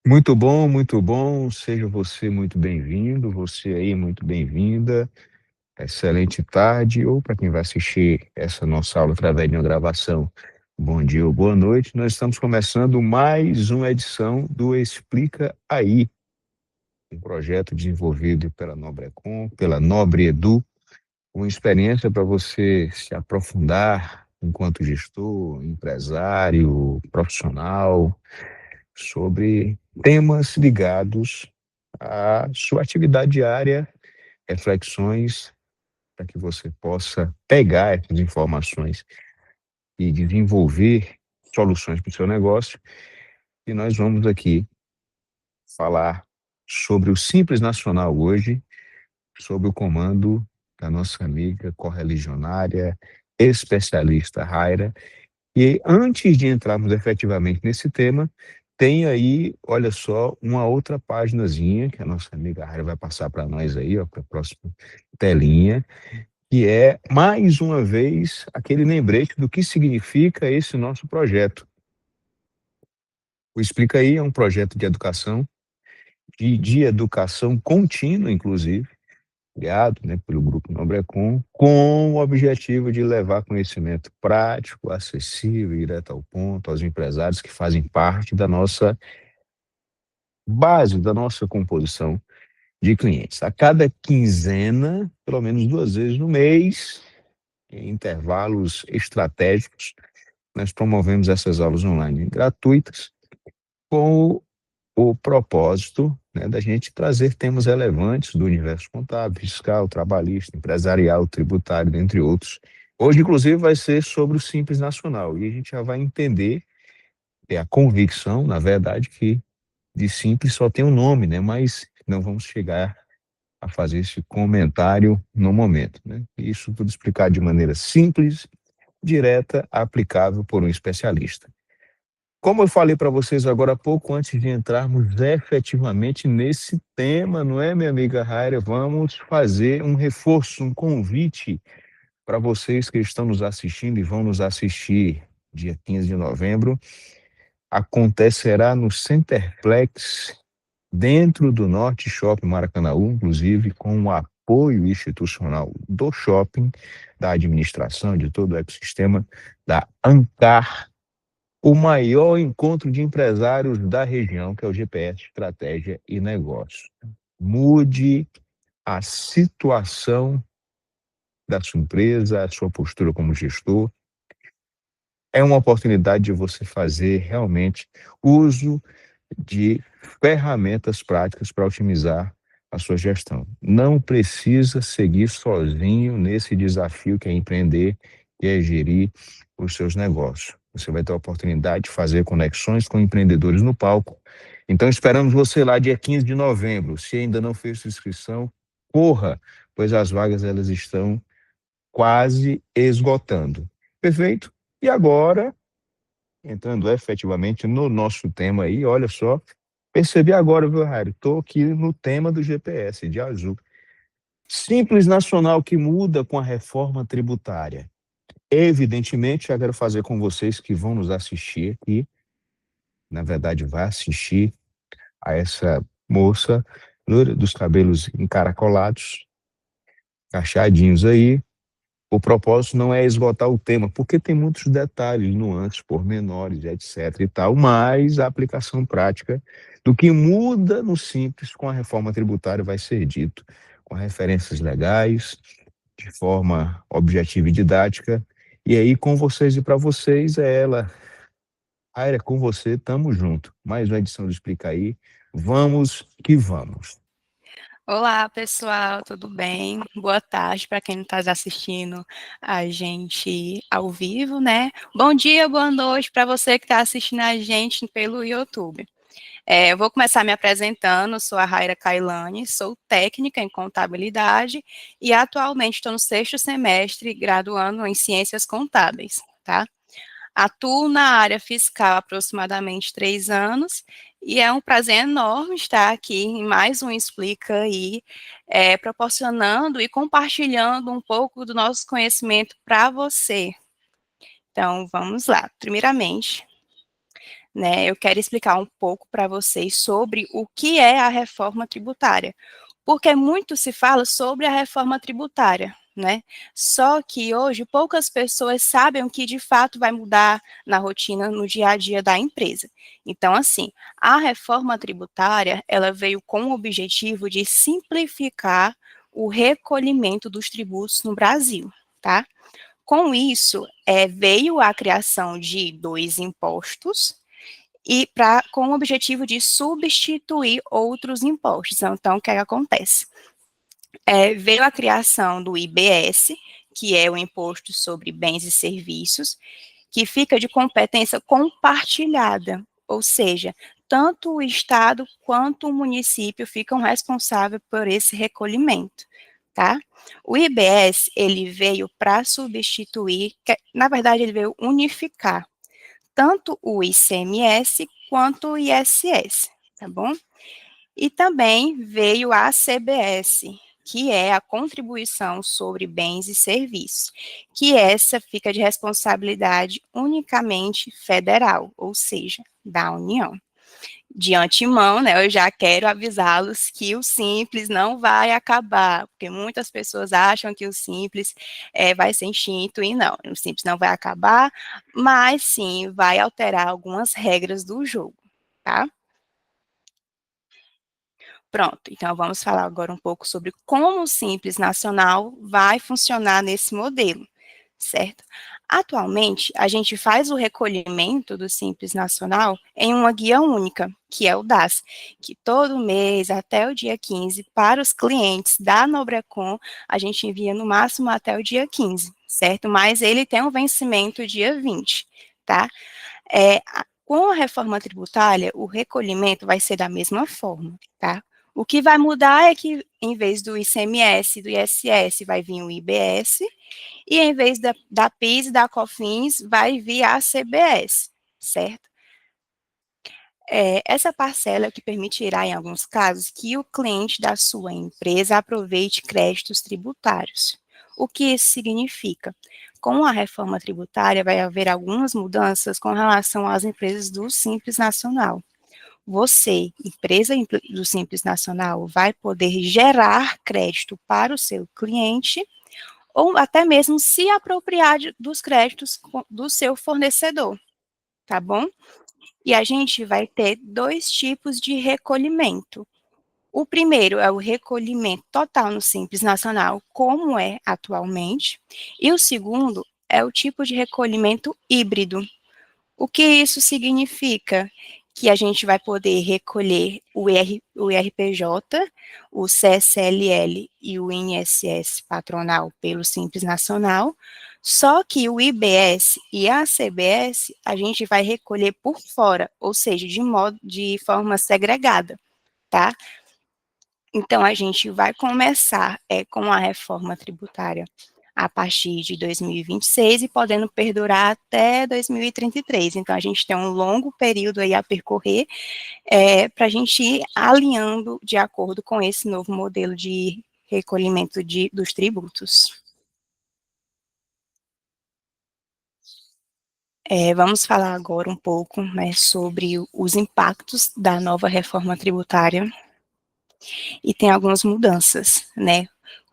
Muito bom, seja você muito bem-vindo, você aí, muito bom, seja você muito bem-vindo, você aí, muito bem-vinda. Excelente tarde, ou para quem vai assistir essa nossa aula através de uma gravação, bom dia ou boa noite. Nós estamos começando mais uma edição do Explica Aí, um projeto desenvolvido pela Nobrecon, pela Nobre Edu, uma experiência para você se aprofundar enquanto gestor, empresário, profissional, sobre temas ligados à sua atividade diária, reflexões para que você possa pegar essas informações e desenvolver soluções para o seu negócio. E nós vamos aqui falar sobre o Simples Nacional hoje, sob o comando da nossa amiga correligionária, especialista Raira. E antes de entrarmos efetivamente nesse tema, tem aí, olha só, uma outra paginazinha que a nossa amiga Raira vai passar para nós aí, ó, para a próxima telinha, que é, mais uma vez, aquele lembrete do que significa esse nosso projeto. O Explica Aí é um projeto de educação, de educação contínua, inclusive, criado, né, pelo Grupo Nobrecon, com o objetivo de levar conhecimento prático, acessível e direto ao ponto aos empresários que fazem parte da nossa base, da nossa composição de clientes. A cada quinzena, pelo menos 2 vezes no mês, em intervalos estratégicos, nós promovemos essas aulas online gratuitas com o propósito, né, da gente trazer temas relevantes do universo contábil, fiscal, trabalhista, empresarial, tributário, dentre outros. Hoje, inclusive, vai ser sobre o Simples Nacional, e a gente já vai entender, a convicção, na verdade, que de simples só tem um nome, né, mas não vamos chegar a fazer esse comentário no momento, né? Isso tudo explicado de maneira simples, direta, aplicável por um especialista. Como eu falei para vocês agora há pouco, antes de entrarmos efetivamente nesse tema, não é, minha amiga Raira? Vamos fazer um reforço, um convite para vocês que estão nos assistindo e vão nos assistir dia 15 de novembro. Acontecerá no Centerplex, dentro do Norte Shopping Maracanaú, inclusive com o apoio institucional do shopping, da administração, de todo o ecossistema, da ANCAR, o maior encontro de empresários da região, que é o GPS Estratégia e Negócio. Mude a situação da sua empresa, a sua postura como gestor. É uma oportunidade de você fazer realmente uso de ferramentas práticas para otimizar a sua gestão. Não precisa seguir sozinho nesse desafio que é empreender e é gerir os seus negócios. Você vai ter a oportunidade de fazer conexões com empreendedores no palco. Então, esperamos você lá dia 15 de novembro. Se ainda não fez sua inscrição, corra, pois as vagas elas estão quase esgotando. Perfeito? E agora, entrando efetivamente no nosso tema aí, olha só, percebi agora, viu, Rário? Estou aqui no tema do GPS, de azul. Simples Nacional que muda com a reforma tributária. Evidentemente, já quero fazer com vocês que vão nos assistir aqui, na verdade, vai assistir a essa moça loira dos cabelos encaracolados, cachadinhos aí. O propósito não é esgotar o tema, porque tem muitos detalhes, nuances, pormenores, etc. e tal, mas a aplicação prática do que muda no simples com a reforma tributária vai ser dito, com referências legais, de forma objetiva e didática. E aí, com vocês e para vocês, é ela. Aira, com você, tamo junto. Mais uma edição do Explica Aí. Vamos que vamos. Olá, pessoal, tudo bem? Boa tarde para quem está assistindo a gente ao vivo, né? Bom dia, boa noite para você que está assistindo a gente pelo YouTube. Eu vou começar me apresentando, sou a Raira Kailani, sou técnica em contabilidade e atualmente estou no 6º semestre, graduando em ciências contábeis, tá? Atuo na área fiscal há aproximadamente 3 anos e é um prazer enorme estar aqui em mais um Explica Aí, proporcionando e compartilhando um pouco do nosso conhecimento para você. Então, vamos lá. Primeiramente, né, eu quero explicar um pouco para vocês sobre o que é a reforma tributária, porque muito se fala sobre a reforma tributária, né? Só que hoje poucas pessoas sabem o que de fato vai mudar na rotina, no dia a dia da empresa. Então, assim, a reforma tributária, ela veio com o objetivo de simplificar o recolhimento dos tributos no Brasil, tá? Com isso, veio a criação de dois impostos, e com o objetivo de substituir outros impostos. Então, o que acontece? Veio a criação do IBS, que é o Imposto sobre Bens e Serviços, que fica de competência compartilhada, ou seja, tanto o Estado quanto o município ficam responsáveis por esse recolhimento, tá? O IBS, ele veio para substituir, na verdade, ele veio unificar tanto o ICMS quanto o ISS, tá bom? E também veio a CBS, que é a Contribuição sobre Bens e Serviços, que essa fica de responsabilidade unicamente federal, ou seja, da União. De antemão, né, eu já quero avisá-los que o Simples não vai acabar, porque muitas pessoas acham que o Simples vai ser extinto, e não, o Simples não vai acabar, mas sim vai alterar algumas regras do jogo, tá? Pronto, então vamos falar agora um pouco sobre como o Simples Nacional vai funcionar nesse modelo, certo? Atualmente, a gente faz o recolhimento do Simples Nacional em uma guia única, que é o DAS, que todo mês, até o dia 15, para os clientes da Nobrecon, a gente envia no máximo até o dia 15, certo? Mas ele tem um vencimento dia 20, tá? Com a reforma tributária, o recolhimento vai ser da mesma forma, tá? O que vai mudar é que, em vez do ICMS e do ISS, vai vir o IBS, e em vez da PIS e da COFINS, vai vir a CBS, certo? Essa parcela é o que permitirá, em alguns casos, que o cliente da sua empresa aproveite créditos tributários. O que isso significa? Com a reforma tributária, vai haver algumas mudanças com relação às empresas do Simples Nacional. Você, empresa do Simples Nacional, vai poder gerar crédito para o seu cliente ou até mesmo se apropriar dos créditos do seu fornecedor, tá bom? E a gente vai ter dois tipos de recolhimento. O primeiro é o recolhimento total no Simples Nacional, como é atualmente, e o segundo é o tipo de recolhimento híbrido. O que isso significa? Que a gente vai poder recolher o IRPJ, o CSLL e o INSS patronal pelo Simples Nacional, só que o IBS e a CBS a gente vai recolher por fora, ou seja, de forma segregada, tá? Então, a gente vai começar com a reforma tributária a partir de 2026 e podendo perdurar até 2033. Então, a gente tem um longo período aí a percorrer para a gente ir alinhando de acordo com esse novo modelo de recolhimento dos tributos. Vamos falar agora um pouco, né, sobre os impactos da nova reforma tributária, e tem algumas mudanças, né?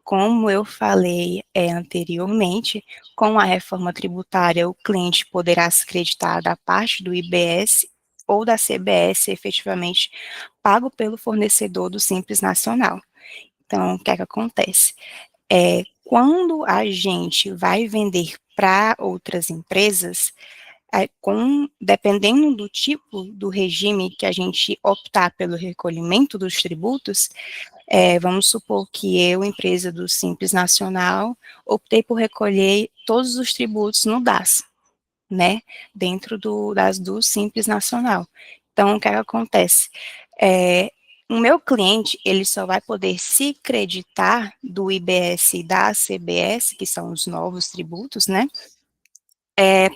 Como eu falei anteriormente, com a reforma tributária, o cliente poderá se creditar da parte do IBS ou da CBS efetivamente pago pelo fornecedor do Simples Nacional. Então, o que é que acontece? Quando a gente vai vender para outras empresas, dependendo do tipo do regime que a gente optar pelo recolhimento dos tributos, vamos supor que eu, empresa do Simples Nacional, optei por recolher todos os tributos no DAS, né, dentro do Simples Nacional. Então, o que acontece? O meu cliente, ele só vai poder se creditar do IBS e da CBS, que são os novos tributos, né,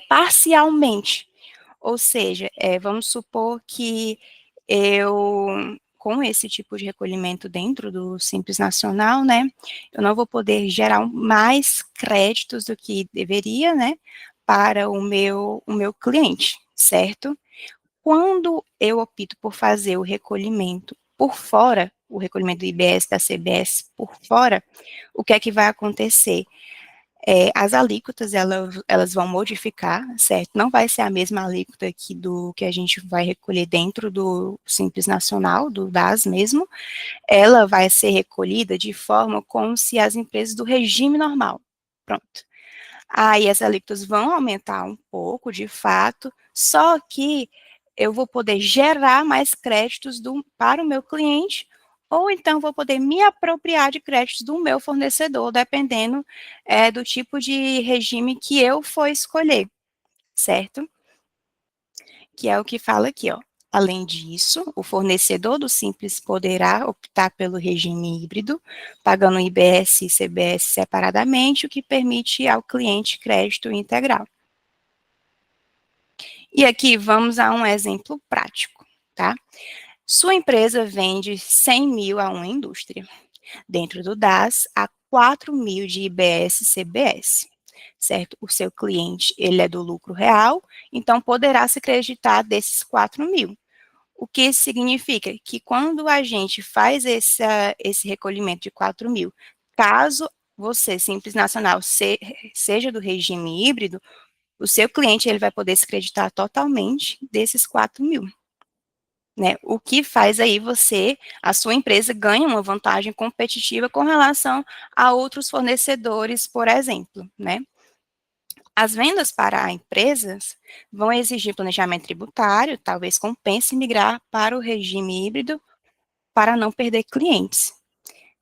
parcialmente. Ou seja, vamos supor que com esse tipo de recolhimento dentro do Simples Nacional, né, eu não vou poder gerar mais créditos do que deveria, né, para o meu cliente, certo? quando eu opto por fazer o recolhimento por fora, o recolhimento do IBS, da CBS por fora, o que é que vai acontecer? As alíquotas, elas vão modificar, certo? Não vai ser a mesma alíquota do que a gente vai recolher dentro do Simples Nacional, do DAS mesmo, ela vai ser recolhida de forma como se as empresas do regime normal. Pronto. Aí as alíquotas vão aumentar um pouco, de fato, só que eu vou poder gerar mais créditos para o meu cliente, ou então vou poder me apropriar de créditos do meu fornecedor, dependendo do tipo de regime que eu for escolher, certo? Que é o que fala aqui, ó. Além disso, o fornecedor do Simples poderá optar pelo regime híbrido, pagando IBS e CBS separadamente, o que permite ao cliente crédito integral. E aqui vamos a um exemplo prático, tá? Sua empresa vende 100 mil a uma indústria. Dentro do DAS, há 4 mil de IBS e CBS, certo? O seu cliente, ele é do lucro real, então poderá se creditar desses 4 mil. O que isso significa? Que quando a gente faz esse recolhimento de 4 mil, caso você, Simples Nacional, seja do regime híbrido, o seu cliente ele vai poder se creditar totalmente desses 4 mil. Né? O que faz aí a sua empresa, ganha uma vantagem competitiva com relação a outros fornecedores, por exemplo. Né? As vendas para empresas vão exigir planejamento tributário, talvez compense migrar para o regime híbrido para não perder clientes.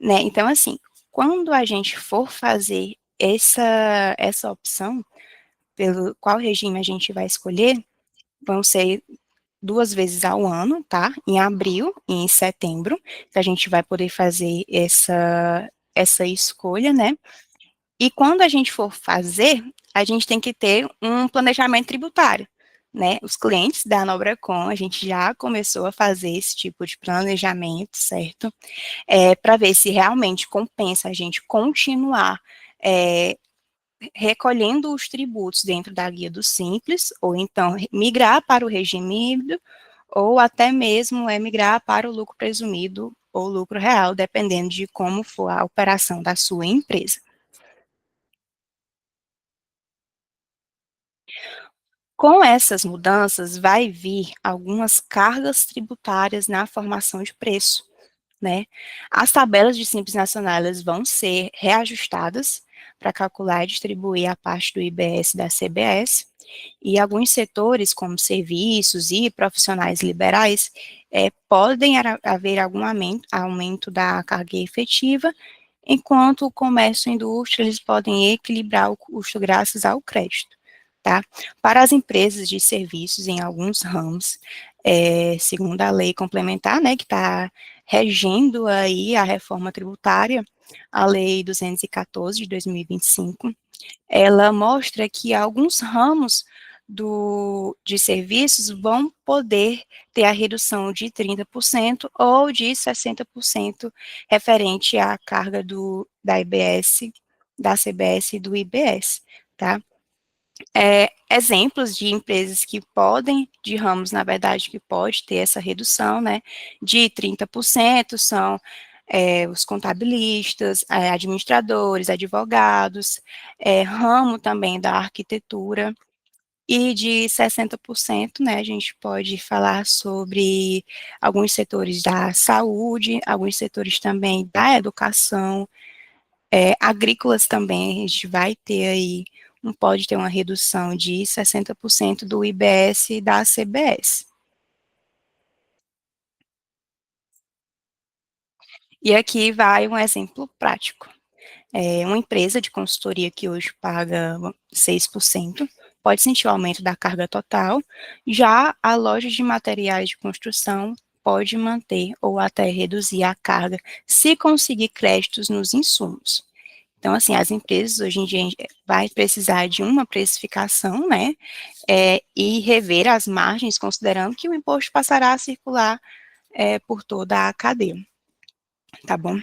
Né? Então, assim, quando a gente for fazer essa opção, pelo qual regime a gente vai escolher, vão ser 2 vezes ao ano, tá? Em abril e em setembro, que a gente vai poder fazer essa escolha, né? E quando a gente for fazer, a gente tem que ter um planejamento tributário, né? Os clientes da Nobracon, a gente já começou a fazer esse tipo de planejamento, certo? Para ver se realmente compensa a gente continuar recolhendo os tributos dentro da guia do Simples, ou então migrar para o regime híbrido, ou até mesmo migrar para o lucro presumido ou lucro real, dependendo de como for a operação da sua empresa. Com essas mudanças, vai vir algumas cargas tributárias na formação de preço, né? As tabelas de Simples Nacional elas vão ser reajustadas para calcular e distribuir a parte do IBS da CBS, e alguns setores, como serviços e profissionais liberais, podem haver algum aumento da carga efetiva, enquanto o comércio e a indústria eles podem equilibrar o custo graças ao crédito. Tá? Para as empresas de serviços em alguns ramos, segundo a lei complementar, né, que está regendo aí a reforma tributária, a lei 214 de 2025, ela mostra que alguns ramos de serviços vão poder ter a redução de 30% ou de 60% referente à carga da IBS, da CBS e do IBS, tá? Exemplos de empresas que podem, de ramos, na verdade, que pode ter essa redução, né, de 30% são os contabilistas, administradores, advogados, ramo também da arquitetura, e de 60%, né, a gente pode falar sobre alguns setores da saúde, alguns setores também da educação, agrícolas também, a gente vai ter aí, pode ter uma redução de 60% do IBS e da CBS. E aqui vai um exemplo prático. Uma empresa de consultoria que hoje paga 6%, pode sentir o aumento da carga total, já a loja de materiais de construção pode manter ou até reduzir a carga se conseguir créditos nos insumos. Então, assim, as empresas hoje em dia vai precisar de uma precificação, né, e rever as margens, considerando que o imposto passará a circular por toda a cadeia, tá bom?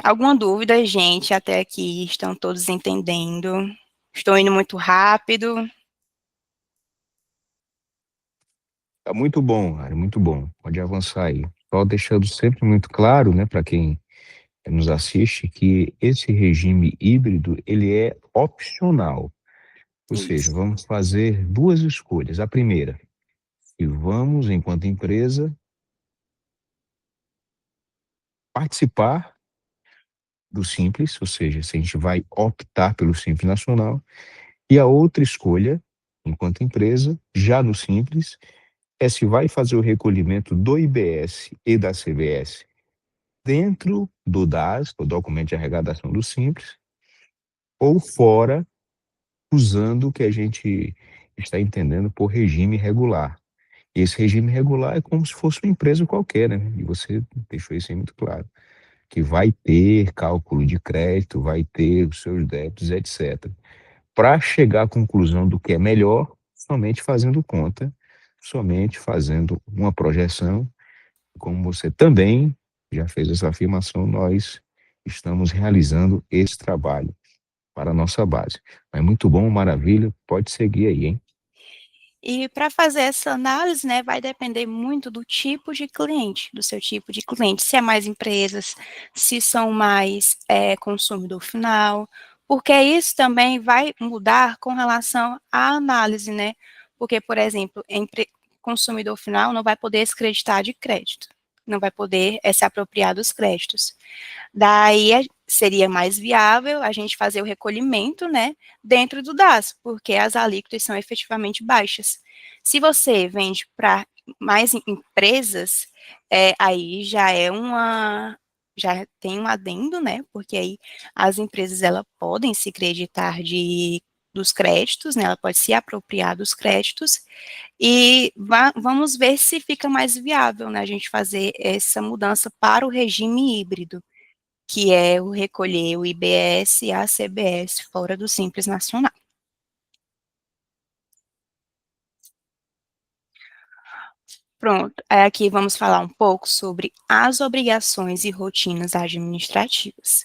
Alguma dúvida, gente? Até aqui estão todos entendendo? Estou indo muito rápido? Tá muito bom, Mário, muito bom. Pode avançar aí. Só deixando sempre muito claro, né, para quem nos assiste, que esse regime híbrido, ele é opcional. Ou seja, Isso. vamos fazer duas escolhas. A primeira, que vamos, enquanto empresa, participar do Simples, ou seja, se a gente vai optar pelo Simples Nacional. E a outra escolha, enquanto empresa, já no Simples, é se vai fazer o recolhimento do IBS e da CBS dentro do DAS, o documento de arrecadação do Simples, ou fora, usando o que a gente está entendendo por regime regular. E esse regime regular é como se fosse uma empresa qualquer, né? E você deixou isso aí muito claro, que vai ter cálculo de crédito, vai ter os seus débitos, etc. Para chegar à conclusão do que é melhor, somente fazendo conta, somente fazendo uma projeção, como você também já fez essa afirmação, nós estamos realizando esse trabalho para a nossa base. É muito bom, maravilha, pode seguir aí, hein? E para fazer essa análise, né, vai depender muito do tipo de cliente, do seu tipo de cliente, se é mais empresas, se são mais consumidor final, porque isso também vai mudar com relação à análise, né? Porque, por exemplo, consumidor final não vai poder se creditar de crédito, não vai poder se apropriar dos créditos. Daí seria mais viável a gente fazer o recolhimento, né, dentro do DAS, porque as alíquotas são efetivamente baixas. Se você vende para mais empresas, aí já tem um adendo, né, porque aí as empresas elas podem se creditar dos créditos, né, ela pode se apropriar dos créditos, e vamos ver se fica mais viável, né, a gente fazer essa mudança para o regime híbrido, que é o recolher o IBS e a CBS fora do Simples Nacional. Pronto, aqui vamos falar um pouco sobre as obrigações e rotinas administrativas.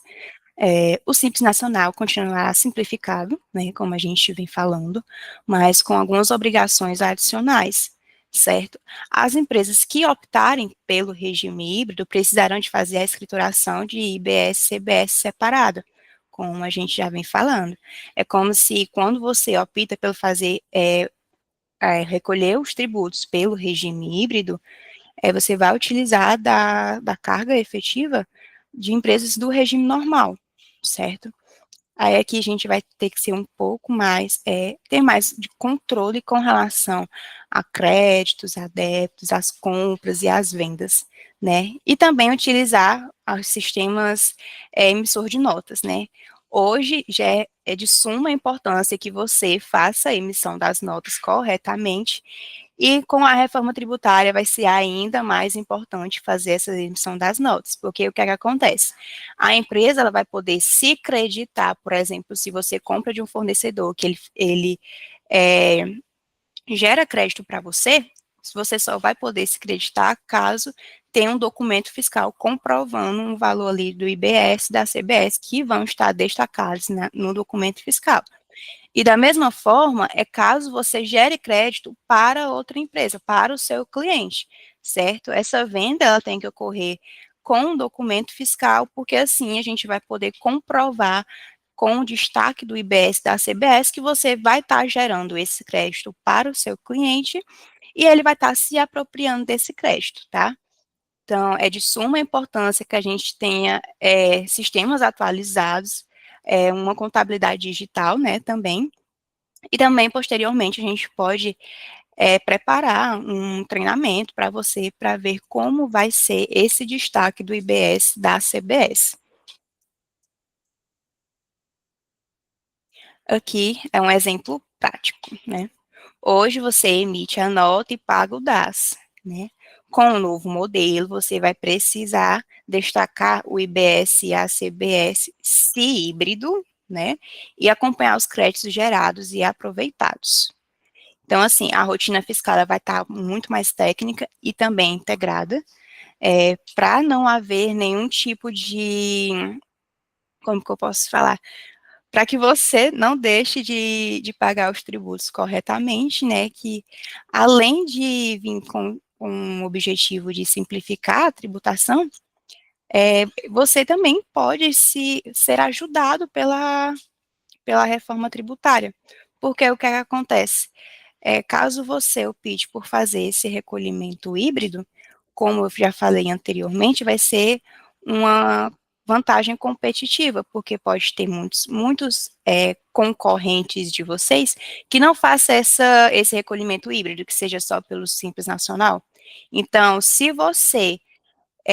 O Simples Nacional continuará simplificado, né, como a gente vem falando, mas com algumas obrigações adicionais, certo? As empresas que optarem pelo regime híbrido precisarão de fazer a escrituração de IBS e CBS separada, como a gente já vem falando. É como se quando você opta pelo recolher os tributos pelo regime híbrido, você vai utilizar da carga efetiva de empresas do regime normal, certo? Aí aqui a gente vai ter que ser um pouco mais, ter mais de controle com relação a créditos, a débitos, as compras e as vendas, né? E também utilizar os sistemas emissor de notas, né? Hoje já é de suma importância que você faça a emissão das notas corretamente, e com a reforma tributária vai ser ainda mais importante fazer essa emissão das notas, porque o que é que acontece? A empresa ela vai poder se creditar, por exemplo, se você compra de um fornecedor que ele é, gera crédito para você só vai poder se creditar caso tenha um documento fiscal comprovando um valor ali do IBS, da CBS, que vão estar destacados no documento fiscal. E da mesma forma, é caso você gere crédito para outra empresa, para o seu cliente, certo? Essa venda ela tem que ocorrer com um documento fiscal, porque assim a gente vai poder comprovar com o destaque do IBS da CBS que você vai estar gerando esse crédito para o seu cliente e ele vai estar se apropriando desse crédito, tá? Então, é de suma importância que a gente tenha sistemas atualizados, uma contabilidade digital, né, também, e também, posteriormente, a gente pode preparar um treinamento para você, para ver como vai ser esse destaque do IBS da CBS. Aqui é um exemplo prático, né? Hoje você emite a nota e paga o DAS, né? Com o novo modelo, você vai precisar destacar o IBS e a CBS se híbrido, né? E acompanhar os créditos gerados e aproveitados. Então, assim, a rotina fiscal ela vai estar muito mais técnica e também integrada, para não haver nenhum tipo de, como que eu posso falar? para que você não deixe de pagar os tributos corretamente, né, que além de vir com o objetivo de simplificar a tributação, você também pode ser ajudado pela reforma tributária. Porque o que acontece? Caso você opte por fazer esse recolhimento híbrido, como eu já falei anteriormente, vai ser uma vantagem competitiva, porque pode ter muitos concorrentes de vocês que não façam esse recolhimento híbrido, que seja só pelo Simples Nacional. Então, se você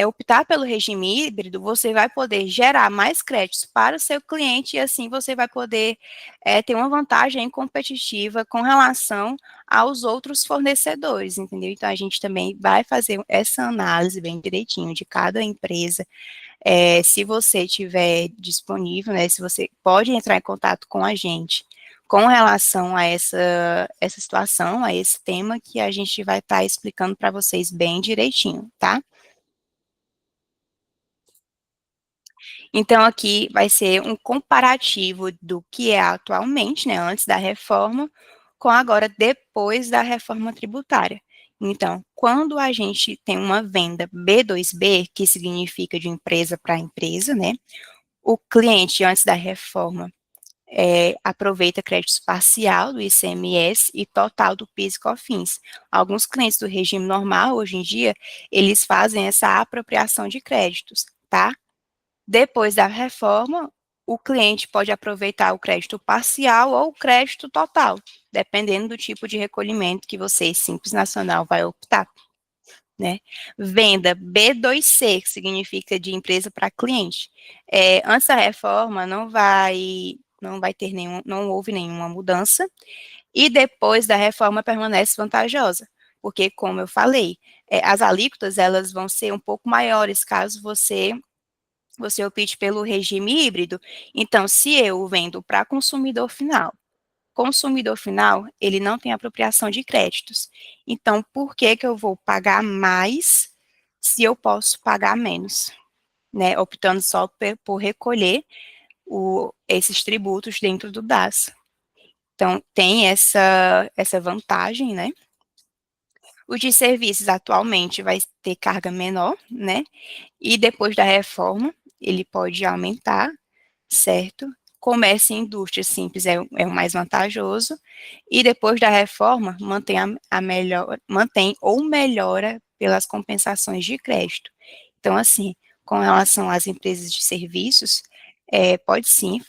optar pelo regime híbrido, você vai poder gerar mais créditos para o seu cliente e assim você vai poder ter uma vantagem competitiva com relação aos outros fornecedores, entendeu? Então, a gente também vai fazer essa análise bem direitinho de cada empresa. Se você tiver disponível, né, se você pode entrar em contato com a gente com relação a essa situação, a esse tema que a gente vai estar explicando para vocês bem direitinho, tá? Então, aqui vai ser um comparativo do que é atualmente, né, antes da reforma, com agora depois da reforma tributária. Então, quando a gente tem uma venda B2B, que significa de empresa para empresa, né, o cliente, antes da reforma, aproveita crédito parcial do ICMS e total do PIS e COFINS. Alguns clientes do regime normal, hoje em dia, eles fazem essa apropriação de créditos, tá? Depois da reforma, o cliente pode aproveitar o crédito parcial ou o crédito total, dependendo do tipo de recolhimento que você, Simples Nacional, vai optar. Né? Venda B2C, que significa de empresa para cliente. Antes da reforma, não vai ter não houve nenhuma mudança, e depois da reforma permanece vantajosa, porque, como eu falei, as alíquotas elas vão ser um pouco maiores caso você opte pelo regime híbrido. Então, se eu vendo para consumidor final, ele não tem apropriação de créditos. Então, por que que eu vou pagar mais se eu posso pagar menos? Né, optando só por recolher esses tributos dentro do DAS. Então, tem essa vantagem, né? O de serviços atualmente vai ter carga menor, né? E depois da reforma, ele pode aumentar, certo? Comércio e indústria simples é o mais vantajoso, e depois da reforma, mantém ou melhora pelas compensações de crédito. Então, assim, com relação às empresas de serviços, pode sim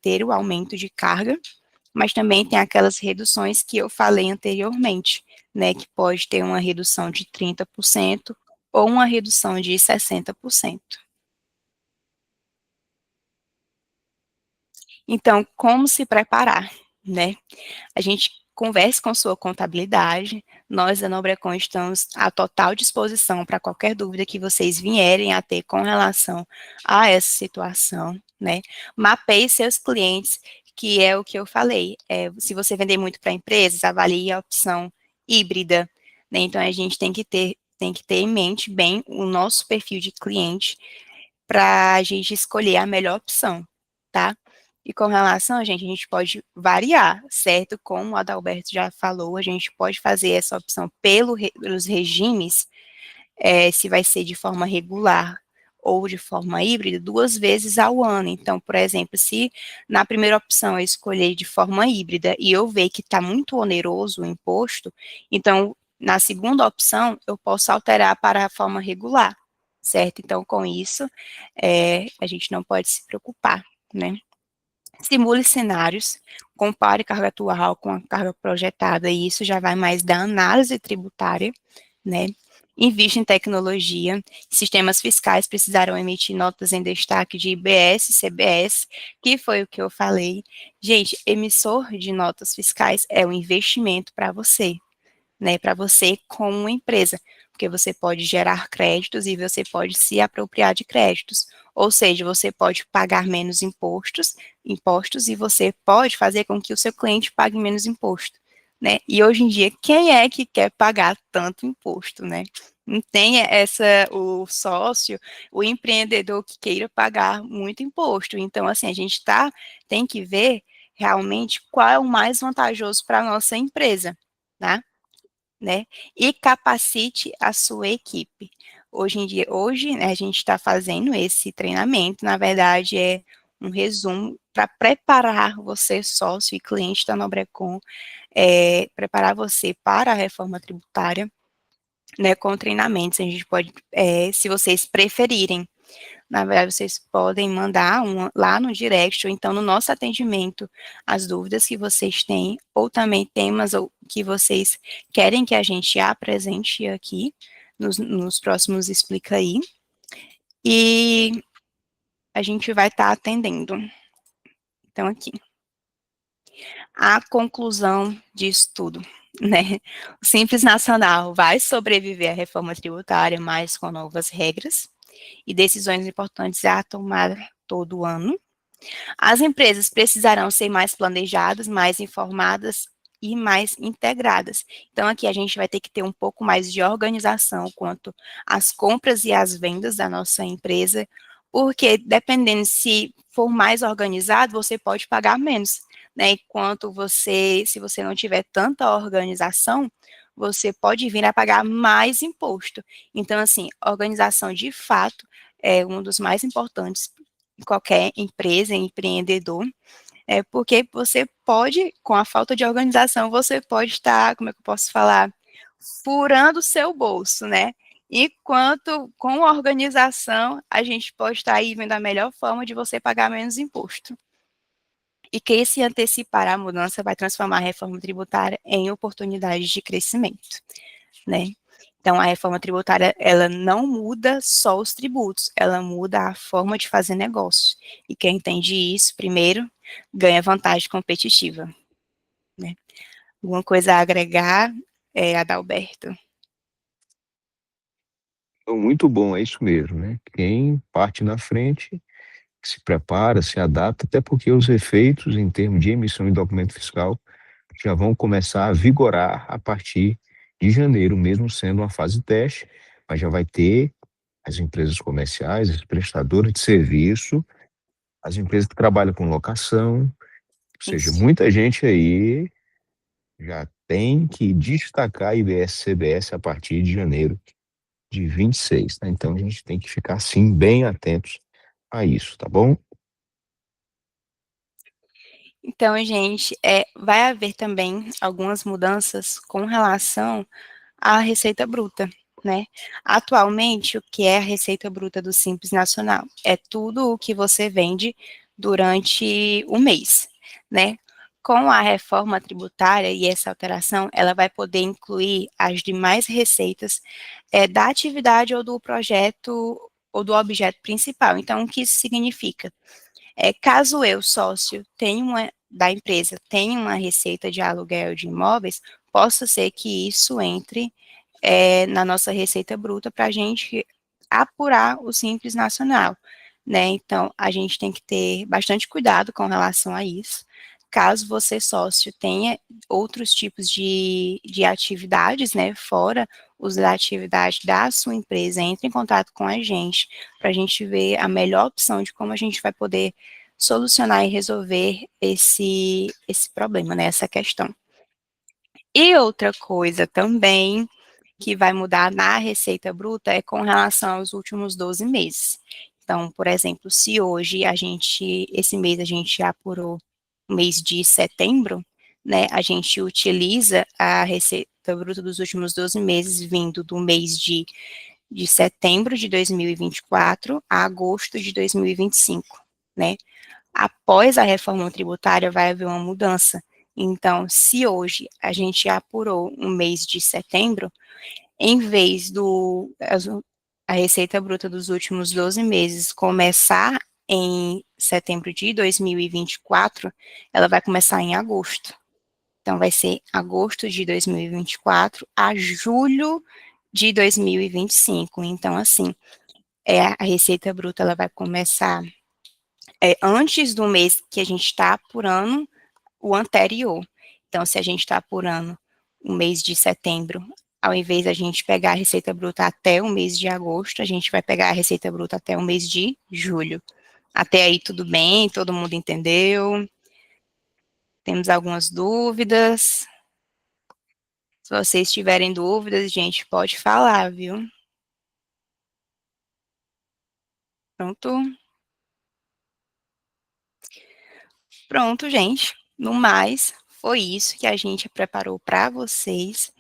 ter o aumento de carga, mas também tem aquelas reduções que eu falei anteriormente, né, que pode ter uma redução de 30% ou uma redução de 60%. Então, como se preparar, né? A gente converse com sua contabilidade, nós da Nobrecon estamos à total disposição para qualquer dúvida que vocês vierem a ter com relação a essa situação, né? Mapeie seus clientes, que é o que eu falei. Se você vender muito para empresas, avalie a opção híbrida, né? Então, a gente tem que ter em mente bem o nosso perfil de cliente para a gente escolher a melhor opção, tá? E com relação, gente, a gente pode variar, certo? Como o Adalberto já falou, a gente pode fazer essa opção pelos regimes, se vai ser de forma regular ou de forma híbrida, 2 vezes ao ano. Então, por exemplo, se na primeira opção eu escolher de forma híbrida e eu ver que está muito oneroso o imposto, então, na segunda opção, eu posso alterar para a forma regular, certo? Então, com isso, a gente não pode se preocupar, né? Simule cenários, compare carga atual com a carga projetada, e isso já vai mais da análise tributária, né? Invista em tecnologia, sistemas fiscais precisarão emitir notas em destaque de IBS e CBS, que foi o que eu falei. Gente, emissor de notas fiscais é um investimento para você, né, para você como empresa, porque você pode gerar créditos e você pode se apropriar de créditos, ou seja, você pode pagar menos impostos e você pode fazer com que o seu cliente pague menos imposto, né? E hoje em dia, quem é que quer pagar tanto imposto, né? tem o sócio, o empreendedor que queira pagar muito imposto. Então, assim, a gente tem que ver realmente qual é o mais vantajoso para a nossa empresa, tá? Né? E capacite a sua equipe. Hoje em dia, né, a gente está fazendo esse treinamento, na verdade, é um resumo para preparar você, sócio e cliente da Nobrecon, preparar você para a reforma tributária, né, com treinamentos. A gente pode, se vocês preferirem, na verdade, vocês podem mandar lá no direct, ou então no nosso atendimento, as dúvidas que vocês têm, ou também temas que vocês querem que a gente apresente aqui, nos próximos Explica Aí, e a gente vai estar atendendo. Então, aqui, a conclusão disso tudo, né? O Simples Nacional vai sobreviver à reforma tributária, mas com novas regras e decisões importantes a tomar todo ano. As empresas precisarão ser mais planejadas, mais informadas e mais integradas. Então, aqui a gente vai ter que ter um pouco mais de organização quanto às compras e às vendas da nossa empresa, porque dependendo se for mais organizado, você pode pagar menos, né? Enquanto se você não tiver tanta organização, você pode vir a pagar mais imposto. Então, assim, organização de fato é um dos mais importantes em qualquer empresa, empreendedor, porque você pode, com a falta de organização, você pode estar, como é que eu posso falar, furando o seu bolso, né? Enquanto com a organização, a gente pode estar aí vendo a melhor forma de você pagar menos imposto. E quem se antecipar à mudança vai transformar a reforma tributária em oportunidades de crescimento, né? Então, a reforma tributária, ela não muda só os tributos, ela muda a forma de fazer negócio. E quem entende isso, primeiro, ganha vantagem competitiva, né? Alguma coisa a agregar, Adalberto? Então, muito bom, é isso mesmo, né? Quem parte na frente, se prepara, se adapta, até porque os efeitos em termos de emissão de documento fiscal já vão começar a vigorar a partir de janeiro, mesmo sendo uma fase teste, mas já vai ter as empresas comerciais, as prestadoras de serviço, as empresas que trabalham com locação, ou seja, Isso. muita gente aí já tem que destacar IBS CBS a partir de janeiro de 26, tá? Então a gente tem que ficar sim bem atentos a isso, tá bom? Então, gente, vai haver também algumas mudanças com relação à receita bruta, né? Atualmente, o que é a receita bruta do Simples Nacional? É tudo o que você vende durante o mês, né? Com a reforma tributária e essa alteração, ela vai poder incluir as demais receitas da atividade ou do projeto ou do objeto principal. Então, o que isso significa? Caso eu, sócio, da empresa, tenha uma receita de aluguel de imóveis, possa ser que isso entre na nossa receita bruta para a gente apurar o Simples Nacional, né? Então, a gente tem que ter bastante cuidado com relação a isso. Caso você, sócio, tenha outros tipos de atividades, né, fora os da atividade da sua empresa, entre em contato com a gente, para a gente ver a melhor opção de como a gente vai poder solucionar e resolver esse problema, né, essa questão. E outra coisa também que vai mudar na receita bruta é com relação aos últimos 12 meses. Então, por exemplo, se hoje esse mês a gente apurou o mês de setembro, né, a gente utiliza a receita bruta dos últimos 12 meses vindo do mês de setembro de 2024 a agosto de 2025, né? Após a reforma tributária vai haver uma mudança. Então, se hoje a gente apurou um mês de setembro, em vez a receita bruta dos últimos 12 meses começar em setembro de 2024, ela vai começar em agosto. Então, vai ser agosto de 2024 a julho de 2025. Então, assim, a receita bruta ela vai começar antes do mês que a gente está apurando o anterior. Então, se a gente está apurando o mês de setembro Ao invés da gente pegar a receita bruta até o mês de agosto, a gente vai pegar a receita bruta até o mês de julho. Até aí tudo bem? Todo mundo entendeu? Temos algumas dúvidas? Se vocês tiverem dúvidas, gente, pode falar, viu? Pronto? Pronto, gente. No mais, foi isso que a gente preparou para vocês.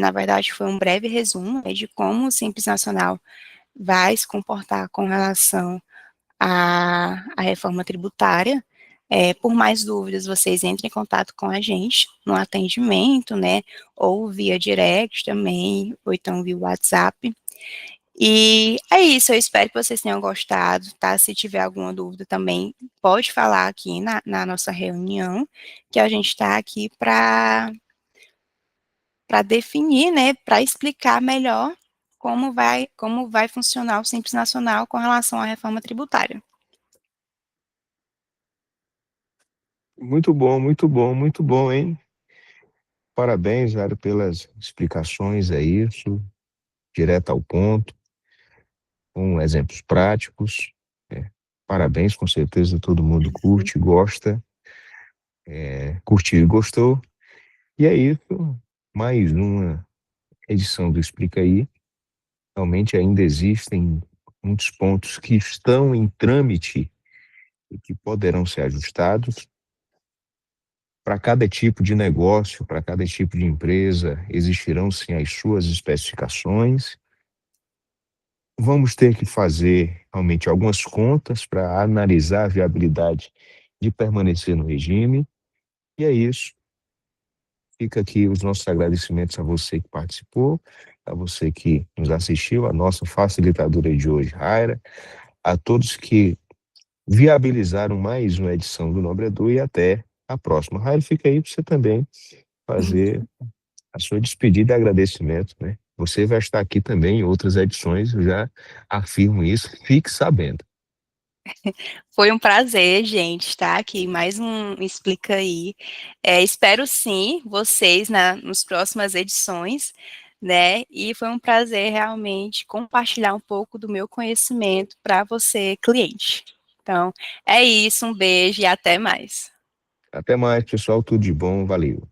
Na verdade, foi um breve resumo, né, de como o Simples Nacional vai se comportar com relação à reforma tributária. Por mais dúvidas, vocês entrem em contato com a gente no atendimento, né, ou via direct também, ou então via WhatsApp. E é isso, eu espero que vocês tenham gostado, tá? Se tiver alguma dúvida também, pode falar aqui na nossa reunião, que a gente está aqui para definir, né, para explicar melhor como vai funcionar o Simples Nacional com relação à reforma tributária. Muito bom, muito bom, muito bom, hein? Parabéns, Jário, pelas explicações, é isso, direto ao ponto, com exemplos práticos. É, parabéns, com certeza todo mundo curte, gosta, curtiu e gostou. E é isso, mais uma edição do Explica Aí. Realmente ainda existem muitos pontos que estão em trâmite e que poderão ser ajustados. Para cada tipo de negócio, para cada tipo de empresa, existirão sim as suas especificações. Vamos ter que fazer realmente algumas contas para analisar a viabilidade de permanecer no regime. E é isso. Fica aqui os nossos agradecimentos a você que participou, a você que nos assistiu, a nossa facilitadora de hoje, Raira, a todos que viabilizaram mais uma edição do Nobre Edu e até a próxima. Raira, fica aí para você também fazer a sua despedida e agradecimento, né? Você vai estar aqui também em outras edições, eu já afirmo isso, fique sabendo. Foi um prazer, gente, estar aqui mais um Explica Aí. Espero sim vocês nas próximas edições, né? E foi um prazer realmente compartilhar um pouco do meu conhecimento para você, cliente. Então, é isso, um beijo e até mais. Até mais, pessoal, tudo de bom, valeu.